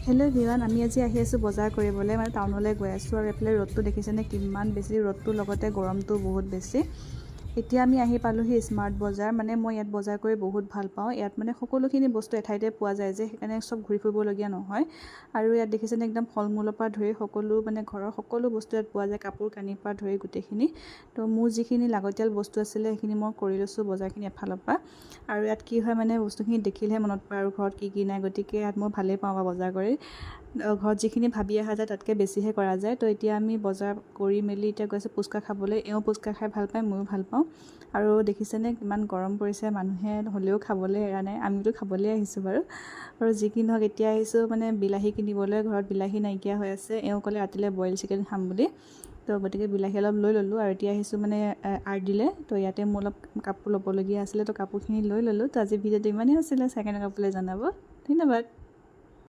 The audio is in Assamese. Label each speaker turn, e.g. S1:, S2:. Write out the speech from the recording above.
S1: হেল্ল' এভৰিৱান, আমি আজি আহি আছোঁ বজাৰ কৰিবলৈ, মানে টাউনলৈ গৈ আছোঁ। আৰু এইফালে ৰ'দটো দেখিছেনে কিমান বেছি, ৰ'দটোৰ লগতে গৰমটো বহুত বেছি। এতিয়া আমি আহি পালোহি স্মাৰ্ট বজাৰ। মানে মই ইয়াত বজাৰ কৰি বহুত ভাল পাওঁ। ইয়াত মানে সকলোখিনি বস্তু এঠাইতে পোৱা যায় যে, সেইকাৰণে চব ঘূৰি ফুৰিবলগীয়া নহয়। আৰু ইয়াত দেখিছেনে একদম ফল মূলৰ পৰা ধৰি সকলো, মানে ঘৰৰ সকলো বস্তু ইয়াত পোৱা যায়, কাপোৰ কানিৰ পৰা ধৰি গোটেইখিনি। তো মোৰ যিখিনি লাগতিয়াল বস্তু আছিলে সেইখিনি মই কৰি লৈছোঁ বজাৰখিনি এফালৰ পৰা। আৰু ইয়াত কি হয়, মানে বস্তুখিনি দেখিলেহে মনত পৰে আৰু ঘৰত কি নাই, গতিকে ইয়াত মই ভালেই পাওঁ বজাৰ কৰি। ঘৰত যিখিনি ভাবি অহা যায় তাতকৈ বেছিহে কৰা যায়। তো এতিয়া আমি বজাৰ কৰি মেলি এতিয়া গৈছোঁ পুচকা খাবলৈ। এওঁ পুচকা খাই ভাল পায়, ময়ো ভাল পাওঁ। আৰু দেখিছেনে কিমান গৰম পৰিছে, মানুহে হ'লেও খাবলৈ এৰা নাই। আমিতো খাবলৈ আহিছোঁ বাৰু। আৰু যি কি নহওক এতিয়া আহিছোঁ মানে বিলাহী কিনিবলৈ। ঘৰত বিলাহী নাইকিয়া হৈ আছে। এওঁ ক'লে ৰাতিলৈ বইল চিকেন খাম বুলি। তো গতিকে বিলাহী অলপ লৈ ল'লোঁ। আৰু এতিয়া আহিছোঁ মানে আৰ দিলে। তো ইয়াতে মোৰ অলপ কাপোৰ ল'বলগীয়া আছিলে, তো কাপোৰখিনি লৈ ল'লোঁ। তো আজি ভিডিঅ'টো ইমানেই আছিলে। চাই কেনেকুৱা পালে জনাব। ধন্যবাদ।